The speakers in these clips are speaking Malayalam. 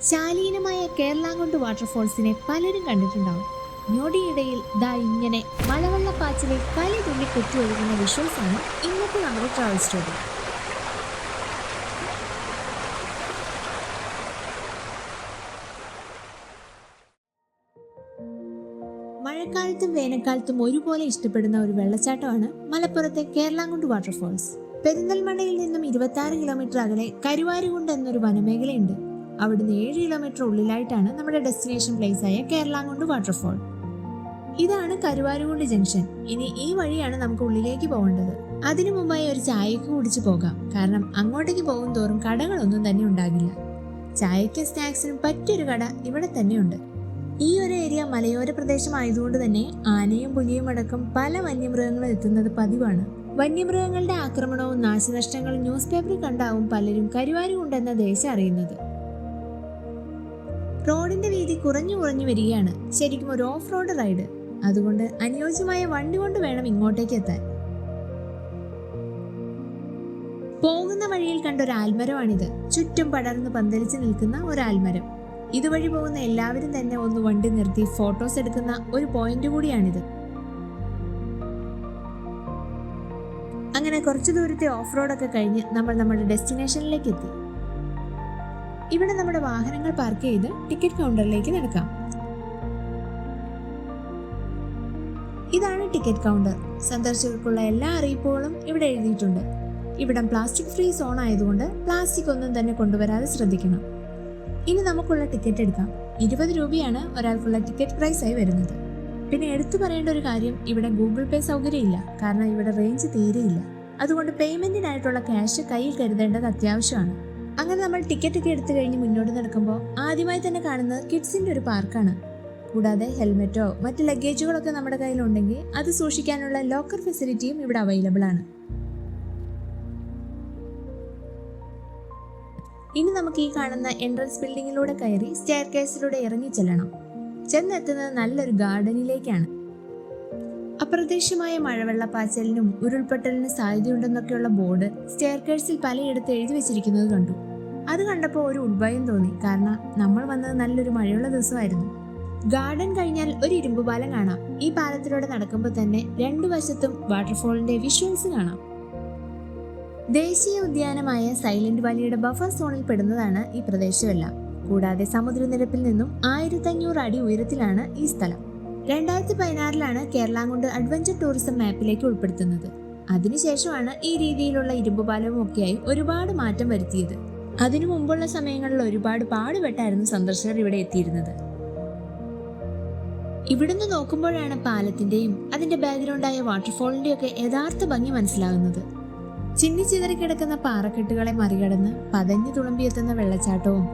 ശാലീനമായ കേരളാങ്കുണ്ട് വാട്ടർഫോൾസിനെ പലരും കണ്ടിട്ടുണ്ടാവും. ഞൊടിയിടയിൽ ദാ ഇങ്ങനെ മലവെള്ളപ്പാച്ചിലിൽ കലി തുള്ളി കുറ്റി ഒഴുകുന്ന വിഷ്വൽസ് ആണ് ഇന്നത്തെ നമ്മുടെ ട്രാവൽ സ്റ്റോറി. മഴക്കാലത്തും വേനൽക്കാലത്തും ഒരുപോലെ ഇഷ്ടപ്പെടുന്ന ഒരു വെള്ളച്ചാട്ടമാണ് മലപ്പുറത്തെ കേരളാങ്കുണ്ട് വാട്ടർഫോൾസ്. പെരിന്തൽമണ്ണയിൽ നിന്നും 26 കിലോമീറ്റർ അകലെ കരുവാരുകുണ്ട് എന്നൊരു വനമേഖലയുണ്ട്. അവിടുന്ന് 7 കിലോമീറ്റർ ഉള്ളിലായിട്ടാണ് നമ്മുടെ ഡെസ്റ്റിനേഷൻ പ്ലേസ് ആയ കേരളാങ്കുണ്ട് വാട്ടർഫോൾ. ഇതാണ് കരുവാരുകുണ്ട് ജംഗ്ഷൻ. ഇനി ഈ വഴിയാണ് നമുക്ക് ഉള്ളിലേക്ക് പോകേണ്ടത്. അതിനു മുമ്പായി ഒരു ചായക്ക് കുടിച്ചു പോകാം. കാരണം അങ്ങോട്ടേക്ക് പോകും തോറും കടകളൊന്നും തന്നെ ഉണ്ടാകില്ല. ചായക്കും സ്നാക്സിനും പറ്റിയൊരു കട ഇവിടെ തന്നെയുണ്ട്. ഈ ഒരു ഏരിയ മലയോര പ്രദേശമായതുകൊണ്ട് തന്നെ ആനയും പുലിയും അടക്കം പല വന്യമൃഗങ്ങളും എത്തുന്നത് പതിവാണ്. വന്യമൃഗങ്ങളുടെ ആക്രമണവും നാശനഷ്ടങ്ങളും ന്യൂസ് പേപ്പറിൽ കണ്ടാവും പലരും കരുവാരുകുണ്ടെന്ന ദേശം അറിയുന്നത്. റോഡിന്റെ വീതി കുറഞ്ഞു വരികയാണ്. ശരിക്കും ഒരു ഓഫ് റോഡ് റൈഡ്. അതുകൊണ്ട് അനുയോജ്യമായ വണ്ടി കൊണ്ട് വേണം ഇങ്ങോട്ടേക്ക് എത്താൻ. പോകുന്ന വഴിയിൽ കണ്ട ഒരു ആൽമരമാണിത്. ചുറ്റും പടർന്ന് പന്തലിച്ച് നിൽക്കുന്ന ഒരു ആൽമരം. ഇതുവഴി പോകുന്ന എല്ലാവരും തന്നെ ഒന്ന് വണ്ടി നിർത്തി ഫോട്ടോസ് എടുക്കുന്ന ഒരു പോയിന്റ് കൂടിയാണിത്. അങ്ങനെ കുറച്ചു ദൂരത്തെ ഓഫ് റോഡൊക്കെ കഴിഞ്ഞ് നമ്മൾ നമ്മുടെ ഡെസ്റ്റിനേഷനിലേക്ക് എത്തി. ഇവിടെ നമ്മുടെ വാഹനങ്ങൾ പാർക്ക് ചെയ്ത് ടിക്കറ്റ് കൗണ്ടറിലേക്ക് നടക്കാം. ഇതാണ് ടിക്കറ്റ് കൗണ്ടർ. സന്ദർശകർക്കുള്ള എല്ലാ അറിയിപ്പുകളും ഇവിടെ എഴുതിയിട്ടുണ്ട്. ഇവിടം പ്ലാസ്റ്റിക് ഫ്രീ സോൺ ആയതുകൊണ്ട് പ്ലാസ്റ്റിക് ഒന്നും തന്നെ കൊണ്ടുവരാതെ ശ്രദ്ധിക്കണം. ഇനി നമുക്കുള്ള ടിക്കറ്റ് എടുക്കാം. 20 രൂപയാണ് ഒരാൾക്കുള്ള ടിക്കറ്റ് പ്രൈസ് ആയി വരുന്നത്. പിന്നെ എടുത്തു പറയേണ്ട ഒരു കാര്യം, ഇവിടെ ഗൂഗിൾ പേ സൗകര്യം ഇല്ല. കാരണം ഇവിടെ റേഞ്ച് തീരെയില്ല. അതുകൊണ്ട് പേയ്മെന്റിനായിട്ടുള്ള ക്യാഷ് കയ്യിൽ കരുതേണ്ടത് അത്യാവശ്യമാണ്. അങ്ങനെ നമ്മൾ ടിക്കറ്റ് ഒക്കെ എടുത്തു കഴിഞ്ഞ് മുന്നോട്ട് നടക്കുമ്പോൾ ആദ്യമായി തന്നെ കാണുന്നത് കിഡ്സിന്റെ ഒരു പാർക്കാണ്. കൂടാതെ ഹെൽമെറ്റോ മറ്റ് ലഗേജുകളൊക്കെ നമ്മുടെ കയ്യിലുണ്ടെങ്കിൽ അത് സൂക്ഷിക്കാനുള്ള ലോക്കർ ഫെസിലിറ്റിയും ഇവിടെ അവൈലബിൾ ആണ്. ഇനി നമുക്ക് ഈ കാണുന്ന എൻട്രൻസ് ബിൽഡിങ്ങിലൂടെ കയറി സ്റ്റെയർ കേസിലൂടെ ഇറങ്ങി ചെല്ലണം. ചെന്നെത്തുന്നത് നല്ലൊരു ഗാർഡനിലേക്കാണ്. അപ്രത്യക്ഷമായ മഴവെള്ളപ്പാച്ചലിനും ഉരുൾപൊട്ടലിനും സാധ്യതയുണ്ടെന്നൊക്കെയുള്ള ബോർഡ് സ്റ്റെയർ കേസിൽ പലയിടത്ത് എഴുതി വെച്ചിരിക്കുന്നത് കണ്ടു. അത് കണ്ടപ്പോൾ ഒരു ഉൾഭയം തോന്നി. കാരണം നമ്മൾ വന്നത് നല്ലൊരു മഴയുള്ള ദിവസമായിരുന്നു. ഗാർഡൻ കഴിഞ്ഞാൽ ഒരു ഇരുമ്പ് പാലം കാണാം. ഈ പാലത്തിലൂടെ നടക്കുമ്പോൾ തന്നെ രണ്ടു വശത്തും വാട്ടർഫോളിന്റെ വിഷ്വൽസ് കാണാം. ദേശീയ ഉദ്യാനമായ സൈലന്റ് വാലിയുടെ ബഫർ സോണിൽ പെടുന്നതാണ് ഈ പ്രദേശമെല്ലാം. കൂടാതെ സമുദ്രനിരപ്പിൽ നിന്നും 1500 അടി ഉയരത്തിലാണ് ഈ സ്ഥലം. 2016 കേരളാങ്കുണ്ട് അഡ്വഞ്ചർ ടൂറിസം മാപ്പിലേക്ക് ഉൾപ്പെടുത്തുന്നത്. അതിനുശേഷമാണ് ഈ രീതിയിലുള്ള ഇരുമ്പുപാലവും ഒക്കെയായി ഒരുപാട് മാറ്റം വരുത്തിയത്. അതിനു മുമ്പുള്ള സമയങ്ങളിൽ ഒരുപാട് പാടുപെട്ടായിരുന്നു സന്ദർശകർ ഇവിടെ എത്തിയിരുന്നത്. ഇവിടുന്ന് നോക്കുമ്പോഴാണ് പാലത്തിന്റെയും അതിന്റെ ബാക്ക്ഗ്രൗണ്ടായ വാട്ടർഫോളിന്റെയും ഒക്കെ യഥാർത്ഥ ഭംഗി മനസ്സിലാകുന്നത്. ചിന്നിച്ചിതറിക്കിടക്കുന്ന പാറക്കെട്ടുകളെ മറികടന്ന് പതഞ്ഞു തുളുമ്പിയെത്തുന്ന വെള്ളച്ചാട്ടവും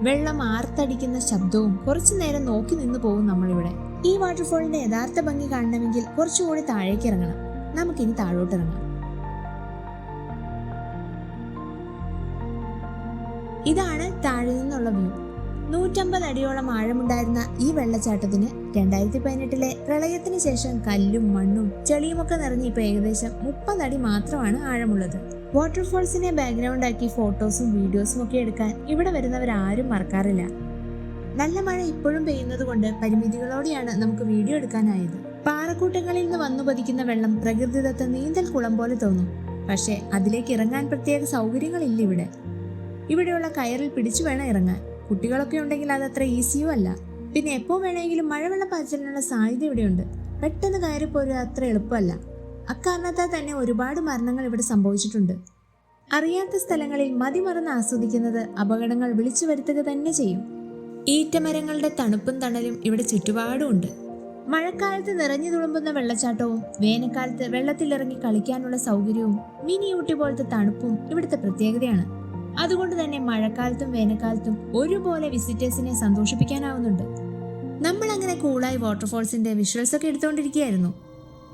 വെള്ളം ആർത്തടിക്കുന്ന ശബ്ദവും കുറച്ചു നേരം നോക്കി നിന്ന് പോകും നമ്മളിവിടെ. ഈ വാട്ടർഫോളിന്റെ യഥാർത്ഥ ഭംഗി കാണണമെങ്കിൽ കുറച്ചുകൂടി താഴേക്ക് ഇറങ്ങണം. നമുക്കിനി താഴോട്ടിറങ്ങാം. ഇതാണ് താഴെ നിന്നുള്ള വ്യൂ. 150 അടിയോളം ആഴമുണ്ടായിരുന്ന ഈ വെള്ളച്ചാട്ടത്തിന് 2018 പ്രളയത്തിന് ശേഷം കല്ലും മണ്ണും ചെളിയുമൊക്കെ നിറഞ്ഞ് ഇപ്പോൾ ഏകദേശം 30 അടി മാത്രമാണ് ആഴമുള്ളത്. വാട്ടർഫോൾസിനെ ബാക്ക്ഗ്രൗണ്ട് ആക്കി ഫോട്ടോസും വീഡിയോസും ഒക്കെ എടുക്കാൻ ഇവിടെ വരുന്നവരാരും മറക്കാറില്ല. നല്ല മഴ ഇപ്പോഴും പെയ്യുന്നത് കൊണ്ട് പരിമിതികളോടെയാണ് നമുക്ക് വീഡിയോ എടുക്കാനായത്. പാറക്കൂട്ടങ്ങളിൽ നിന്ന് വന്നു പതിക്കുന്ന വെള്ളം പ്രകൃതിദത്ത നീന്തൽ കുളം പോലെ തോന്നും. പക്ഷേ അതിലേക്ക് ഇറങ്ങാൻ പ്രത്യേക സൗകര്യങ്ങളില്ല ഇവിടെ. ഇവിടെയുള്ള കയറിൽ പിടിച്ചു വേണം ഇറങ്ങാൻ. കുട്ടികളൊക്കെ ഉണ്ടെങ്കിൽ അത് അത്ര ഈസിയും അല്ല. പിന്നെ എപ്പോൾ വേണമെങ്കിലും മഴവെള്ളപ്പാച്ചിലിനുള്ള സാധ്യത ഇവിടെയുണ്ട്. പെട്ടെന്ന് കയറിപ്പോരുക അത്ര എളുപ്പമല്ല. അക്കാരണത്താൽ തന്നെ ഒരുപാട് മരണങ്ങൾ ഇവിടെ സംഭവിച്ചിട്ടുണ്ട്. അറിയാത്ത സ്ഥലങ്ങളിൽ മതിമറന്ന് ആസ്വദിക്കുന്നത് അപകടങ്ങൾ വിളിച്ചു വരുത്തുക തന്നെ ചെയ്യും. ഈറ്റമരങ്ങളുടെ തണുപ്പും തണലും ഇവിടെ ചുറ്റുപാടും ഉണ്ട്. മഴക്കാലത്ത് നിറഞ്ഞു തുളുമ്പുന്ന വെള്ളച്ചാട്ടവും വേനൽക്കാലത്ത് വെള്ളത്തിലിറങ്ങി കളിക്കാനുള്ള സൗകര്യവും മിനി ഊട്ടി പോലത്തെ തണുപ്പും ഇവിടുത്തെ പ്രത്യേകതയാണ്. അതുകൊണ്ട് തന്നെ മഴക്കാലത്തും വേനൽക്കാലത്തും ഒരുപോലെ വിസിറ്റേഴ്സിനെ സന്തോഷിപ്പിക്കാനാവുന്നുണ്ട്. നമ്മൾ അങ്ങനെ കൂളായി വാട്ടർഫോൾസിന്റെ വിഷ്വൽസ് ഒക്കെ എടുത്തുകൊണ്ടിരിക്കുകയായിരുന്നു.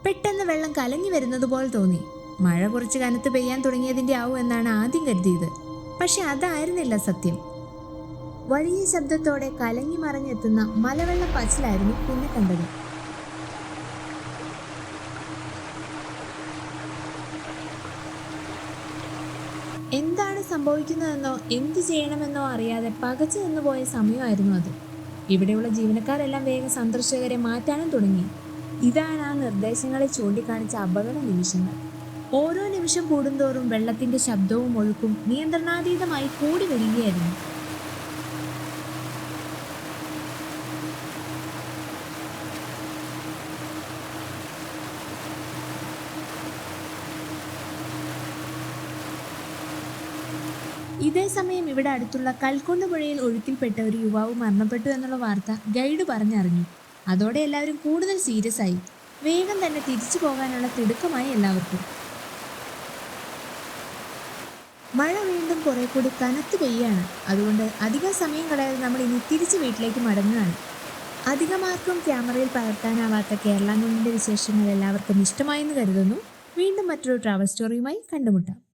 പെട്ടെന്ന് വെള്ളം കലങ്ങി വരുന്നത് പോലെ തോന്നി. മഴ കുറച്ച് കനത്ത് പെയ്യാൻ തുടങ്ങിയതിന്റെ ആവും എന്നാണ് ആദ്യം കരുതിയത്. പക്ഷെ അതായിരുന്നില്ല സത്യം. വലിയ ശബ്ദത്തോടെ കലങ്ങി മറിഞ്ഞെത്തുന്ന മലവെള്ളപ്പാച്ചിലായിരുന്നു പിന്നെ കണ്ടത്. എന്താണ് സംഭവിക്കുന്നതെന്നോ എന്തു ചെയ്യണമെന്നോ അറിയാതെ പകച്ചു നിന്നുപോയ സമയമായിരുന്നു അത്. ഇവിടെയുള്ള ജീവനക്കാരെല്ലാം വേഗം സന്ദർശകരെ മാറ്റാനും തുടങ്ങി. ഇതാണ് ആ നിർദ്ദേശങ്ങളെ ചൂണ്ടിക്കാണിച്ച അപകട നിമിഷങ്ങൾ. ഓരോ നിമിഷം കൂടുന്തോറും വെള്ളത്തിന്റെ ശബ്ദവും ഒഴുക്കും നിയന്ത്രണാതീതമായി കൂടി വരികയായിരുന്നു. ഇതേ സമയം ഇവിടെ അടുത്തുള്ള കൽക്കുണ്ട് പുഴയിൽ ഒഴുക്കിൽപ്പെട്ട ഒരു യുവാവ് മരണപ്പെട്ടു എന്നുള്ള വാർത്ത ഗൈഡ് പറഞ്ഞറിഞ്ഞു. അതോടെ എല്ലാവരും കൂടുതൽ സീരിയസ് ആയി. വേഗം തന്നെ തിരിച്ചു പോകാനുള്ള തിടുക്കമായി എല്ലാവർക്കും. മഴ വീണ്ടും കുറെ കൂടി കനത്ത് പെയ്യാണ്. അതുകൊണ്ട് അധികം സമയം കളയാതെ നമ്മൾ ഇനി തിരിച്ച് വീട്ടിലേക്ക് മടങ്ങുകയാണ്. അധികമാർക്കും ക്യാമറയിൽ പകർത്താനാവാത്ത കേരള വിശേഷങ്ങൾ എല്ലാവർക്കും ഇഷ്ടമായെന്ന് കരുതുന്നു. വീണ്ടും മറ്റൊരു ട്രാവൽ സ്റ്റോറിയുമായി കണ്ടുമുട്ടാം.